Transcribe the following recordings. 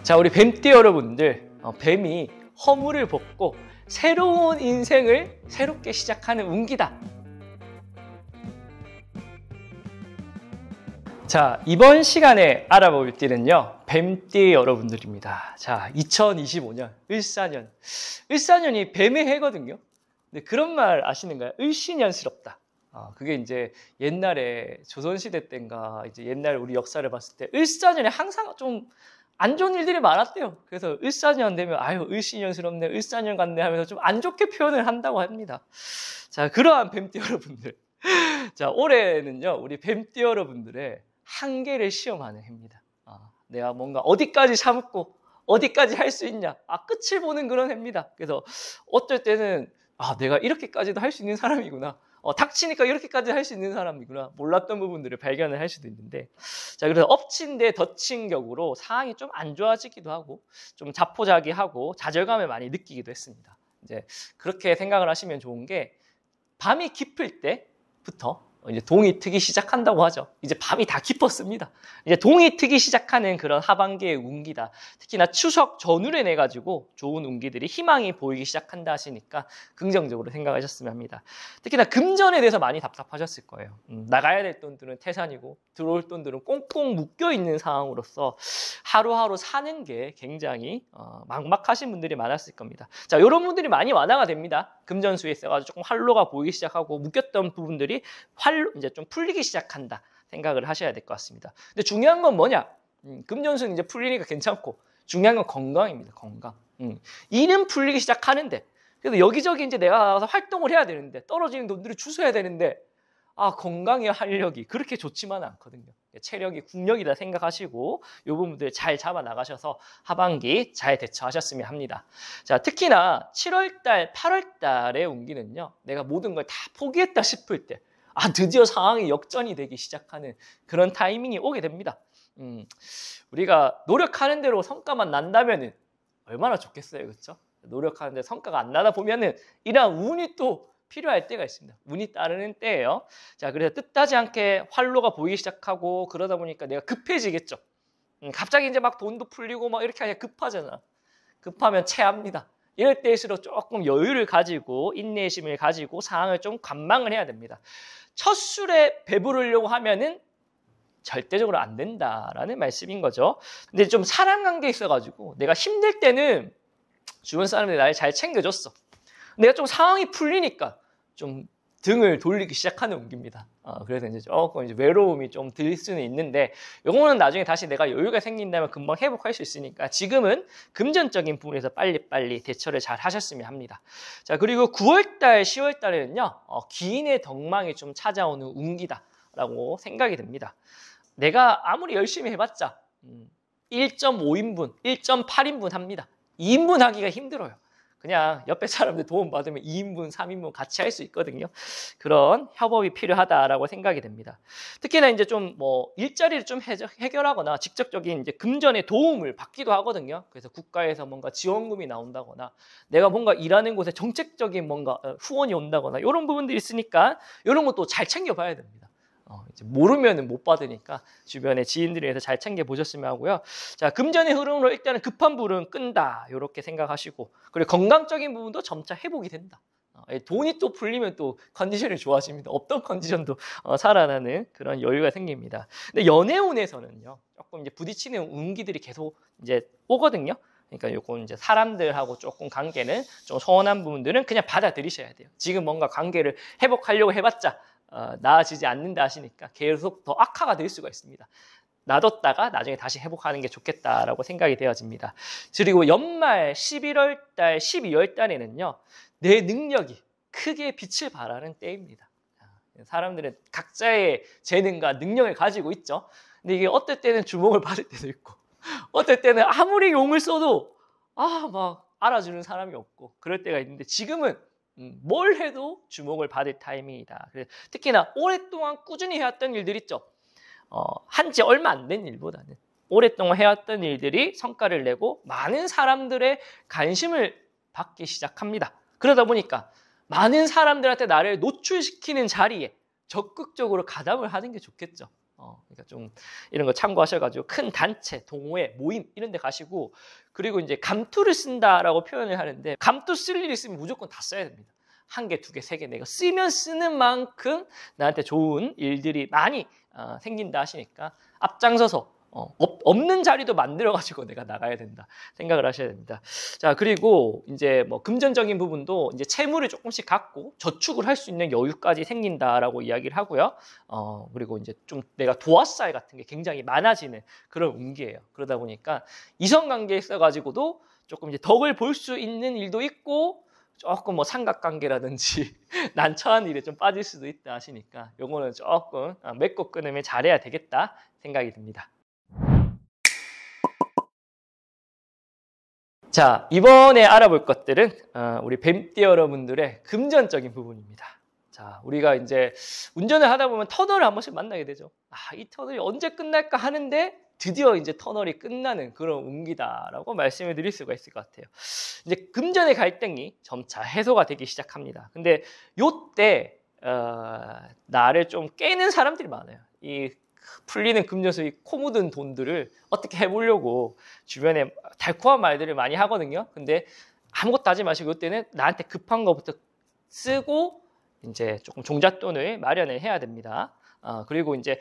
자, 우리 뱀띠 여러분들, 뱀이 허물을 벗고 새로운 인생을 새롭게 시작하는 운기다. 자, 이번 시간에 알아볼 띠는요, 뱀띠 여러분들입니다. 자, 2025년 을사년. 을사년이 뱀의 해거든요. 근데 그런 말 아시는가요? 을씨년스럽다. 그게 이제 옛날에 조선시대 때인가, 이제 옛날 우리 역사를 봤을 때 을사년에 항상 좀 안 좋은 일들이 많았대요. 그래서 을사년 되면 아유 을씨년스럽네, 을사년 같네 하면서 좀 안 좋게 표현을 한다고 합니다. 자, 그러한 뱀띠 여러분들. 자, 올해는요, 우리 뱀띠 여러분들의 한계를 시험하는 해입니다. 내가 뭔가 어디까지 참고 어디까지 할 수 있냐, 끝을 보는 그런 해입니다. 그래서 어떨 때는 내가 이렇게까지도 할 수 있는 사람이구나, 닥치니까 이렇게까지 할 수 있는 사람이구나, 몰랐던 부분들을 발견을 할 수도 있는데, 자, 그래서 엎친 데 덮친 격으로 상황이 좀 안 좋아지기도 하고 좀 자포자기하고 좌절감을 많이 느끼기도 했습니다. 이제 그렇게 생각을 하시면 좋은 게, 밤이 깊을 때부터 이제 동이 트기 시작한다고 하죠. 이제 밤이 다 깊었습니다. 이제 동이 트기 시작하는 그런 하반기의 운기다. 특히나 추석 전후를 내 가지고 좋은 운기들이 희망이 보이기 시작한다 하시니까 긍정적으로 생각하셨으면 합니다. 특히나 금전에 대해서 많이 답답하셨을 거예요. 나가야 될 돈들은 태산이고 들어올 돈들은 꽁꽁 묶여 있는 상황으로서 하루하루 사는 게 굉장히 막막하신 분들이 많았을 겁니다. 자, 이런 분들이 많이 완화가 됩니다. 금전수에 있어가지고 조금 활로가 보이기 시작하고 묶였던 부분들이 이제 좀 풀리기 시작한다 생각을 하셔야 될 것 같습니다. 근데 중요한 건 뭐냐? 금전수는 이제 풀리니까 괜찮고, 중요한 건 건강입니다. 건강. 일은 풀리기 시작하는데, 그래서 여기저기 이제 내가 나가서 활동을 해야 되는데, 떨어지는 돈들을 주워야 되는데, 건강의 활력이 그렇게 좋지만은 않거든요. 체력이 국력이다 생각하시고 이 부분들 잘 잡아 나가셔서 하반기 잘 대처하셨으면 합니다. 자, 특히나 7월달, 8월달의 운기는요, 내가 모든 걸 다 포기했다 싶을 때, 드디어 상황이 역전이 되기 시작하는 그런 타이밍이 오게 됩니다. 우리가 노력하는 대로 성과만 난다면은 얼마나 좋겠어요, 그렇죠? 노력하는데 성과가 안 나다 보면은 이러한 운이 또 필요할 때가 있습니다. 운이 따르는 때예요. 자, 그래서 뜻하지 않게 활로가 보이기 시작하고 그러다 보니까 내가 급해지겠죠. 갑자기 이제 막 돈도 풀리고 막 이렇게 하니까 급하잖아. 급하면 체합니다. 이럴 때일수록 조금 여유를 가지고 인내의 심을 가지고 상황을 좀 관망을 해야 됩니다. 첫 술에 배부르려고 하면은 절대적으로 안 된다라는 말씀인 거죠. 근데 좀 사람 관계에 있어가지고 내가 힘들 때는 주변 사람들이 나를 잘 챙겨줬어. 내가 좀 상황이 풀리니까 좀 등을 돌리기 시작하는 운기입니다. 그래서 이제 조금 이제 외로움이 좀 들 수는 있는데, 요거는 나중에 다시 내가 여유가 생긴다면 금방 회복할 수 있으니까 지금은 금전적인 부분에서 빨리빨리 대처를 잘 하셨으면 합니다. 자, 그리고 9월달, 10월달에는요, 기인의 덕망이 좀 찾아오는 운기다라고 생각이 듭니다. 내가 아무리 열심히 해봤자 1.5인분, 1.8인분 합니다. 2인분 하기가 힘들어요. 그냥 옆에 사람들 도움 받으면 2인분, 3인분 같이 할 수 있거든요. 그런 협업이 필요하다라고 생각이 됩니다. 특히나 이제 좀 일자리를 좀 해결하거나 직접적인 이제 금전의 도움을 받기도 하거든요. 그래서 국가에서 뭔가 지원금이 나온다거나 내가 뭔가 일하는 곳에 정책적인 뭔가 후원이 온다거나 이런 부분들이 있으니까 이런 것도 잘 챙겨봐야 됩니다. 이제 모르면은 못 받으니까 주변의 지인들에 의해서 잘 챙겨보셨으면 하고요. 자, 금전의 흐름으로 일단은 급한 불은 끈다, 이렇게 생각하시고, 그리고 건강적인 부분도 점차 회복이 된다. 돈이 또 풀리면 또 컨디션이 좋아집니다. 없던 컨디션도 살아나는 그런 여유가 생깁니다. 근데 연애운에서는요, 조금 이제 부딪히는 운기들이 계속 이제 오거든요. 그러니까 요건 이제 사람들하고 조금 관계는 좀 서운한 부분들은 그냥 받아들이셔야 돼요. 지금 뭔가 관계를 회복하려고 해봤자 나아지지 않는다 하시니까 계속 더 악화가 될 수가 있습니다. 놔뒀다가 나중에 다시 회복하는 게 좋겠다라고 생각이 되어집니다. 그리고 연말 11월 달, 12월 달에는요, 내 능력이 크게 빛을 발하는 때입니다. 사람들은 각자의 재능과 능력을 가지고 있죠. 근데 이게 어떨 때는 주목을 받을 때도 있고, 어떨 때는 아무리 용을 써도 막 알아주는 사람이 없고 그럴 때가 있는데, 지금은 뭘 해도 주목을 받을 타이밍이다. 특히나 오랫동안 꾸준히 해왔던 일들 있죠. 한지 얼마 안 된 일보다는 오랫동안 해왔던 일들이 성과를 내고 많은 사람들의 관심을 받기 시작합니다. 그러다 보니까 많은 사람들한테 나를 노출시키는 자리에 적극적으로 가담을 하는 게 좋겠죠. 그러니까 좀 이런 거 참고하셔가지고 큰 단체, 동호회, 모임 이런 데 가시고, 그리고 이제 감투를 쓴다라고 표현을 하는데, 감투 쓸 일 있으면 무조건 다 써야 됩니다. 1개, 2개, 3개 내가 쓰면 쓰는 만큼 나한테 좋은 일들이 많이 생긴다 하시니까 앞장서서 없는 자리도 만들어가지고 내가 나가야 된다 생각을 하셔야 됩니다. 자, 그리고 이제 뭐 금전적인 부분도 이제 채무를 조금씩 갖고 저축을 할 수 있는 여유까지 생긴다라고 이야기를 하고요. 그리고 이제 좀 내가 도화살 같은 게 굉장히 많아지는 그런 운기예요. 그러다 보니까 이성관계에 있어가지고도 조금 이제 덕을 볼 수 있는 일도 있고, 조금 뭐 삼각관계라든지 난처한 일에 좀 빠질 수도 있다 하시니까 요거는 조금 맺고 끊으면 잘해야 되겠다 생각이 듭니다. 자, 이번에 알아볼 것들은 우리 뱀띠 여러분들의 금전적인 부분입니다. 자, 우리가 이제 운전을 하다 보면 터널을 한 번씩 만나게 되죠. 이 터널이 언제 끝날까 하는데 드디어 이제 터널이 끝나는 그런 운기다라고 말씀을 드릴 수가 있을 것 같아요. 이제 금전의 갈등이 점차 해소가 되기 시작합니다. 근데 요때 나를 좀 깨는 사람들이 많아요. 이 풀리는 금전수의 코 묻은 돈들을 어떻게 해보려고 주변에 달콤한 말들을 많이 하거든요. 근데 아무것도 하지 마시고 이때는 나한테 급한 거부터 쓰고 이제 조금 종잣돈을 마련을 해야 됩니다. 그리고 이제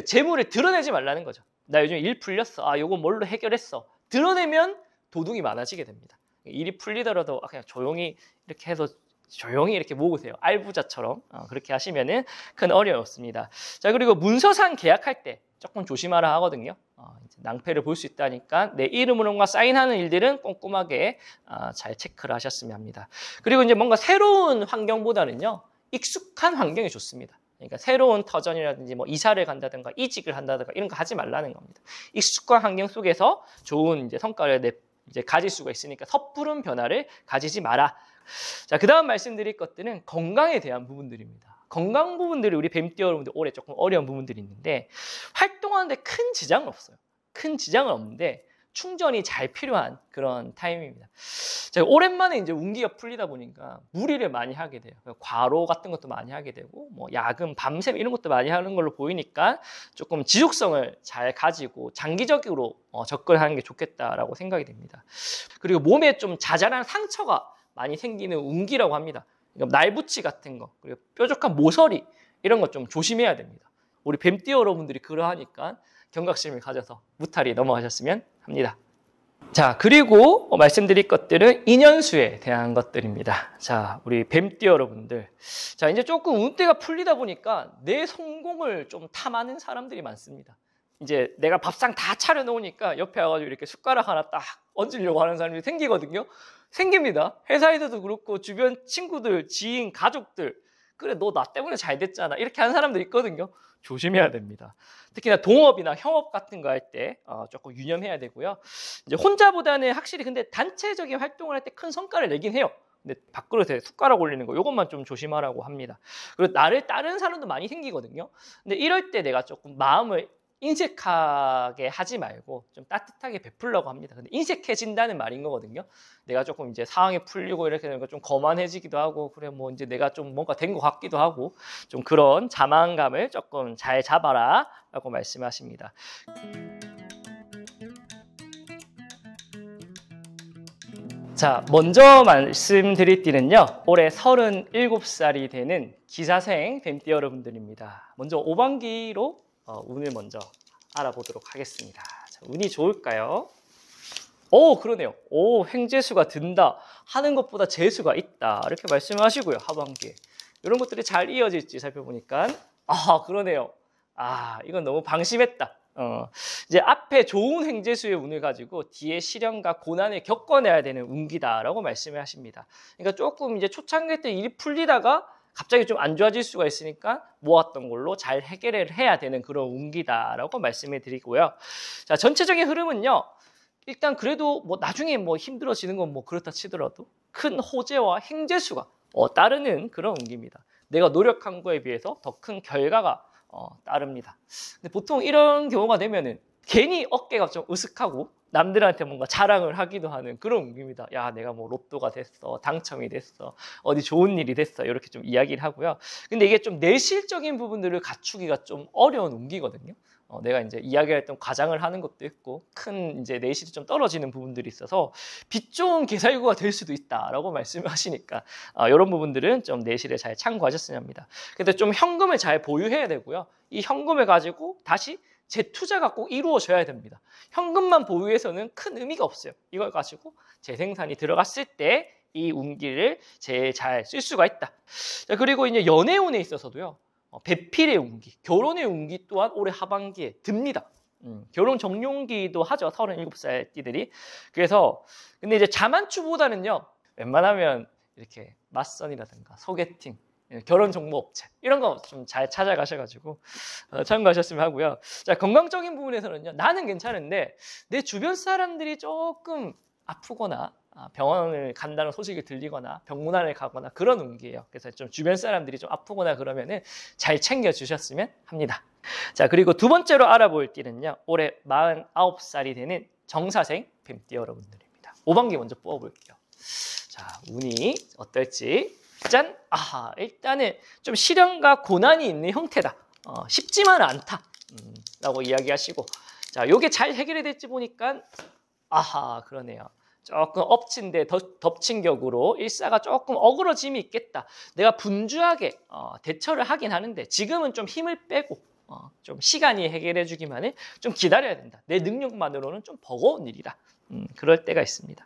재물을 드러내지 말라는 거죠. 나 요즘 일 풀렸어. 요거 뭘로 해결했어. 드러내면 도둑이 많아지게 됩니다. 일이 풀리더라도 그냥 조용히 이렇게 해서 조용히 이렇게 모으세요. 알부자처럼 그렇게 하시면은 큰 어려움이 없습니다. 자, 그리고 문서상 계약할 때 조금 조심하라 하거든요. 이제 낭패를 볼 수 있다니까 내 이름으로만 사인하는 일들은 꼼꼼하게 잘 체크를 하셨으면 합니다. 그리고 이제 뭔가 새로운 환경보다는요, 익숙한 환경이 좋습니다. 그러니까 새로운 터전이라든지 뭐 이사를 간다든가 이직을 한다든가 이런 거 하지 말라는 겁니다. 익숙한 환경 속에서 좋은 이제 성과를 이제 가질 수가 있으니까 섣부른 변화를 가지지 마라. 자, 그 다음 말씀드릴 것들은 건강에 대한 부분들입니다. 건강 부분들이 우리 뱀띠 여러분들 올해 조금 어려운 부분들이 있는데, 활동하는데 큰 지장은 없어요. 큰 지장은 없는데 충전이 잘 필요한 그런 타임입니다. 제가 오랜만에 이제 운기가 풀리다 보니까 무리를 많이 하게 돼요. 과로 같은 것도 많이 하게 되고, 뭐 야근, 밤샘 이런 것도 많이 하는 걸로 보이니까 조금 지속성을 잘 가지고 장기적으로 접근하는 게 좋겠다라고 생각이 됩니다. 그리고 몸에 좀 자잘한 상처가 많이 생기는 운기라고 합니다. 그러니까 날붙이 같은 거, 그리고 뾰족한 모서리 이런 거 좀 조심해야 됩니다. 우리 뱀띠 여러분들이 그러하니까 경각심을 가져서 무탈이 넘어가셨으면 합니다. 자, 그리고 말씀드릴 것들은 인연수에 대한 것들입니다. 자, 우리 뱀띠 여러분들. 자, 이제 조금 운대가 풀리다 보니까 내 성공을 좀 탐하는 사람들이 많습니다. 이제 내가 밥상 다 차려놓으니까 옆에 와가지고 이렇게 숟가락 하나 딱 얹으려고 하는 사람들이 생기거든요. 생깁니다. 회사에서도 그렇고 주변 친구들, 지인, 가족들. 그래, 너 나 때문에 잘 됐잖아. 이렇게 하는 사람들이 있거든요. 조심해야 됩니다. 특히나 동업이나 형업 같은 거 할 때 조금 유념해야 되고요. 이제 혼자보다는 확실히 근데 단체적인 활동을 할 때 큰 성과를 내긴 해요. 근데 밥그릇에 숟가락 올리는 거 이것만 좀 조심하라고 합니다. 그리고 나를 따르는 사람도 많이 생기거든요. 근데 이럴 때 내가 조금 마음을 인색하게 하지 말고 좀 따뜻하게 베풀려고 합니다. 근데 인색해진다는 말인 거거든요. 내가 조금 이제 상황이 풀리고 이렇게 되는 거 좀 거만해지기도 하고, 그래 뭐 이제 내가 좀 뭔가 된 것 같기도 하고, 좀 그런 자만감을 조금 잘 잡아라 라고 말씀하십니다. 자, 먼저 말씀드릴 띠는요, 올해 37살이 되는 기사생 뱀띠 여러분들입니다. 먼저 5반기로 운을 먼저 알아보도록 하겠습니다. 자, 운이 좋을까요? 그러네요. 횡재수가 든다 하는 것보다 재수가 있다 이렇게 말씀하시고요. 하반기에 이런 것들이 잘 이어질지 살펴보니까 그러네요. 이건 너무 방심했다. 이제 앞에 좋은 횡재수의 운을 가지고 뒤에 시련과 고난을 겪어내야 되는 운기다라고 말씀을 하십니다. 그러니까 조금 이제 초창기 때 일이 풀리다가 갑자기 좀 안 좋아질 수가 있으니까 모았던 걸로 잘 해결을 해야 되는 그런 운기다라고 말씀을 드리고요. 자, 전체적인 흐름은요, 일단 그래도 뭐 나중에 뭐 힘들어지는 건 뭐 그렇다 치더라도 큰 호재와 행재수가 따르는 그런 운기입니다. 내가 노력한 거에 비해서 더 큰 결과가 따릅니다. 근데 보통 이런 경우가 되면은 괜히 어깨가 좀 으슥하고 남들한테 뭔가 자랑을 하기도 하는 그런 운기입니다. 야, 내가 뭐 로또가 됐어, 당첨이 됐어, 어디 좋은 일이 됐어, 이렇게 좀 이야기를 하고요. 근데 이게 좀 내실적인 부분들을 갖추기가 좀 어려운 운기거든요. 내가 이제 이야기할 때 과장을 하는 것도 있고 큰 이제 내실이 좀 떨어지는 부분들이 있어서 빛 좋은 개살구가 될 수도 있다라고 말씀을 하시니까 이런 부분들은 좀 내실에 잘 참고하셨으면 합니다. 근데 좀 현금을 잘 보유해야 되고요. 이 현금을 가지고 다시 재투자가 꼭 이루어져야 됩니다. 현금만 보유해서는 큰 의미가 없어요. 이걸 가지고 재생산이 들어갔을 때 이 운기를 제일 잘 쓸 수가 있다. 자, 그리고 이제 연애운에 있어서도요. 배필의 운기, 결혼의 운기 또한 올해 하반기에 듭니다. 결혼 정년기도 하죠. 37살 띠들이. 그래서 근데 이제 자만추보다는요. 웬만하면 이렇게 맞선이라든가 소개팅, 결혼 정보 업체 이런 거 좀 잘 찾아가셔가지고 참고하셨으면 하고요. 자, 건강적인 부분에서는요. 나는 괜찮은데 내 주변 사람들이 조금 아프거나 병원을 간다는 소식이 들리거나 병문안을 가거나 그런 운기예요. 그래서 좀 주변 사람들이 좀 아프거나 그러면은 잘 챙겨주셨으면 합니다. 자, 그리고 두 번째로 알아볼 띠는요. 올해 49살이 되는 정사생 뱀띠 여러분들입니다. 5반기 먼저 뽑아볼게요. 자, 운이 어떨지. 짠! 아하, 일단은 좀 시련과 고난이 있는 형태다. 쉽지만은 않다. 라고 이야기하시고. 자, 요게 잘 해결이 될지 보니까 아하, 그러네요. 조금 엎친 데 덮친 격으로 일사가 조금 어그러짐이 있겠다. 내가 분주하게 대처를 하긴 하는데 지금은 좀 힘을 빼고 좀 시간이 해결해 주기만을 좀 기다려야 된다. 내 능력만으로는 좀 버거운 일이다. 그럴 때가 있습니다.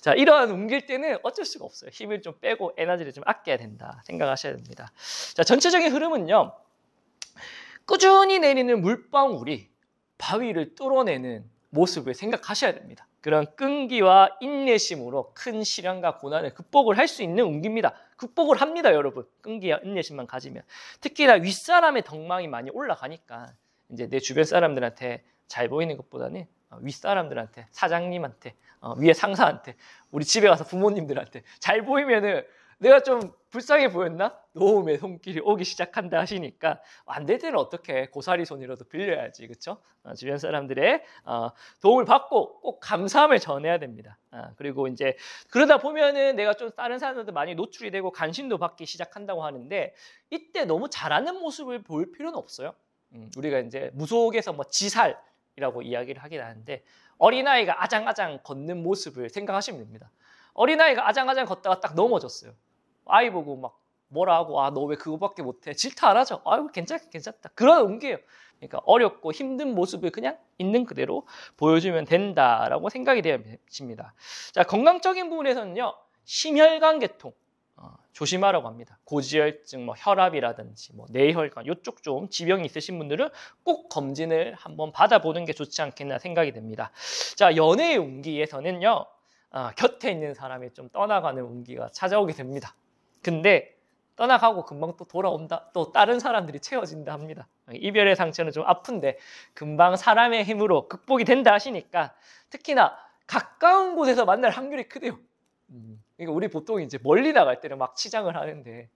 자, 이러한 옮길 때는 어쩔 수가 없어요. 힘을 좀 빼고 에너지를 좀 아껴야 된다 생각하셔야 됩니다. 자, 전체적인 흐름은요. 꾸준히 내리는 물방울이 바위를 뚫어내는 모습을 생각하셔야 됩니다. 그런 끈기와 인내심으로 큰 시련과 고난을 극복을 할 수 있는 운기입니다. 극복을 합니다, 여러분. 끈기와 인내심만 가지면. 특히나 윗사람의 덕망이 많이 올라가니까 이제 내 주변 사람들한테 잘 보이는 것보다는 윗사람들한테, 사장님한테, 위에 상사한테, 우리 집에 가서 부모님들한테 잘 보이면은 내가 좀 불쌍해 보였나? 도움의 손길이 오기 시작한다 하시니까 안 될 때는 어떻게 고사리 손이라도 빌려야지, 그렇죠? 주변 사람들의 도움을 받고 꼭 감사함을 전해야 됩니다. 그리고 이제 그러다 보면은 내가 좀 다른 사람들도 많이 노출이 되고 관심도 받기 시작한다고 하는데 이때 너무 잘하는 모습을 보일 필요는 없어요. 우리가 이제 무속에서 뭐 지살이라고 이야기를 하긴 하는데 어린아이가 아장아장 걷는 모습을 생각하시면 됩니다. 어린아이가 아장아장 걷다가 딱 넘어졌어요. 아이 보고 막 뭐라 하고 너 왜 그거밖에 못해? 질타 안 하죠? 아이고 괜찮다. 그런 운기예요. 그러니까 어렵고 힘든 모습을 그냥 있는 그대로 보여주면 된다라고 생각이 되어집니다. 자, 건강적인 부분에서는요. 심혈관 계통 조심하라고 합니다. 고지혈증, 뭐 혈압이라든지 뭐 뇌혈관 이쪽 좀 지병이 있으신 분들은 꼭 검진을 한번 받아보는 게 좋지 않겠나 생각이 됩니다. 자, 연애의 운기에서는요. 곁에 있는 사람이 좀 떠나가는 운기가 찾아오게 됩니다. 근데 떠나가고 금방 또 돌아온다. 또 다른 사람들이 채워진다 합니다. 이별의 상처는 좀 아픈데 금방 사람의 힘으로 극복이 된다 하시니까 특히나 가까운 곳에서 만날 확률이 크대요. 그러니까 우리 보통 이제 멀리 나갈 때는 막 치장을 하는데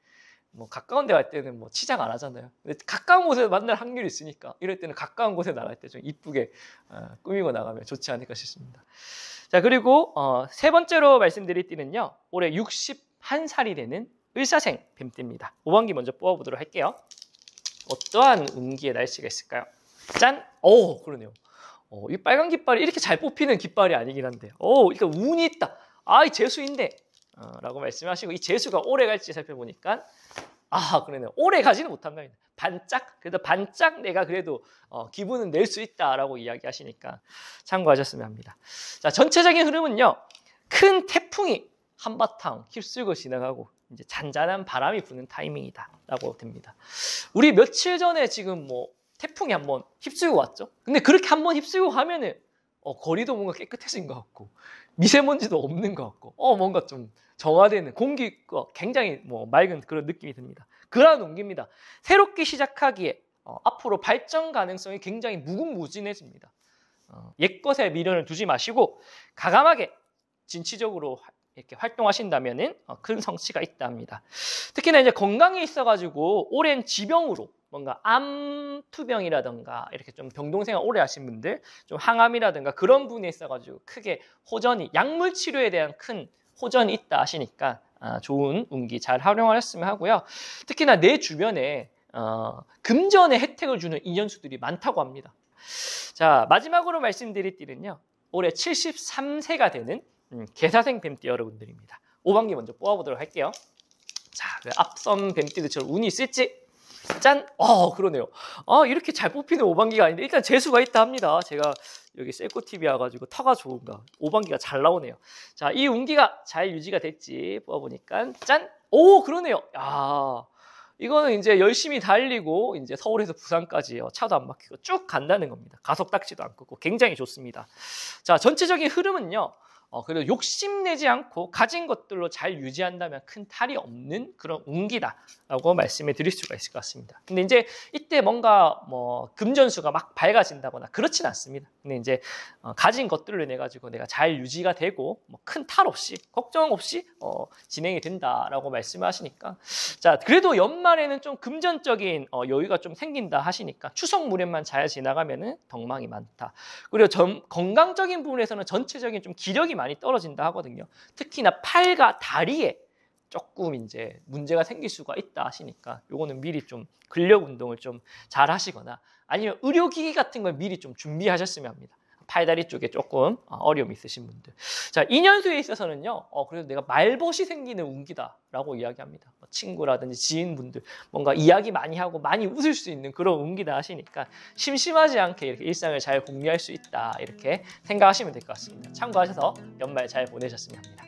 뭐 가까운 데 갈 때는 뭐 치장 안 하잖아요. 근데 가까운 곳에서 만날 확률이 있으니까 이럴 때는 가까운 곳에 나갈 때 좀 이쁘게 꾸미고 나가면 좋지 않을까 싶습니다. 자, 그리고 세 번째로 말씀드릴 띠는요. 올해 61살이 되는 을사생 뱀띠입니다. 5반기 먼저 뽑아보도록 할게요. 어떠한 운기의 날씨가 있을까요? 짠! 그러네요. 이 빨간 깃발이 이렇게 잘 뽑히는 깃발이 아니긴 한데 그러니까 운이 있다. 이 재수인데 라고 말씀하시고 이 재수가 오래 갈지 살펴보니까 그러네요. 오래 가지는 못한답니다. 그래도 반짝 내가 그래도 기분은 낼 수 있다라고 이야기하시니까 참고하셨으면 합니다. 자, 전체적인 흐름은요. 큰 태풍이 한바탕 휩쓸고 지나가고 이제 잔잔한 바람이 부는 타이밍이다라고 됩니다. 우리 며칠 전에 지금 뭐 태풍이 한번 휩쓸고 왔죠. 근데 그렇게 한번 휩쓸고 가면은 거리도 뭔가 깨끗해진 것 같고 미세먼지도 없는 것 같고 뭔가 좀 정화되는 공기가 굉장히 뭐 맑은 그런 느낌이 듭니다. 그러한 운기입니다. 새롭게 시작하기에 앞으로 발전 가능성이 굉장히 무궁무진해집니다. 옛것에 미련을 두지 마시고 가감하게 진취적으로 이렇게 활동하신다면은 큰 성취가 있다 합니다. 특히나 이제 건강에 있어가지고 오랜 지병으로 뭔가 암투병이라든가 이렇게 좀 병동생활 오래 하신 분들, 좀 항암이라든가 그런 분에 있어가지고 크게 호전이, 약물 치료에 대한 큰 호전이 있다 하시니까 좋은 운기 잘 활용하셨으면 하고요. 특히나 내 주변에 금전의 혜택을 주는 인연수들이 많다고 합니다. 자, 마지막으로 말씀드릴 띠는요, 올해 73세가 되는 개사생 뱀띠 여러분들입니다. 5반기 먼저 뽑아보도록 할게요. 자, 앞선 뱀띠들처럼 운이 있을지. 짠! 그러네요. 이렇게 잘 뽑히는 5반기가 아닌데 일단 재수가 있다 합니다. 제가 여기 셀코TV 와가지고 터가 좋은가. 5반기가 잘 나오네요. 자, 이 운기가 잘 유지가 될지 뽑아보니까 짠! 오, 그러네요. 야, 이거는 이제 열심히 달리고 이제 서울에서 부산까지 차도 안 막히고 쭉 간다는 겁니다. 가속 닦지도 않고 굉장히 좋습니다. 자, 전체적인 흐름은요. 그래도 욕심내지 않고 가진 것들로 잘 유지한다면 큰 탈이 없는 그런 운기다라고 말씀을 드릴 수가 있을 것 같습니다. 근데 이제 이때 뭔가 금전수가 막 밝아진다거나 그렇진 않습니다. 근데 이제 가진 것들로 인해 가지고 내가 잘 유지가 되고 큰 탈 없이 걱정 없이 진행이 된다라고 말씀하시니까, 자, 그래도 연말에는 좀 금전적인 여유가 좀 생긴다 하시니까 추석 무렵만 잘 지나가면은 덕망이 많다. 그리고 건강적인 부분에서는 전체적인 좀 기력이 많이 떨어진다 하거든요. 특히나 팔과 다리에 조금 이제 문제가 생길 수가 있다 하시니까 요거는 미리 좀 근력 운동을 좀 잘 하시거나 아니면 의료기기 같은 걸 미리 좀 준비하셨으면 합니다. 팔다리 쪽에 조금 어려움이 있으신 분들. 자, 인연수에 있어서는요, 그래도 내가 말벗이 생기는 운기다라고 이야기합니다. 친구라든지 지인분들, 뭔가 이야기 많이 하고 많이 웃을 수 있는 그런 운기다 하시니까 심심하지 않게 이렇게 일상을 잘 공유할 수 있다, 이렇게 생각하시면 될 것 같습니다. 참고하셔서 연말 잘 보내셨으면 합니다.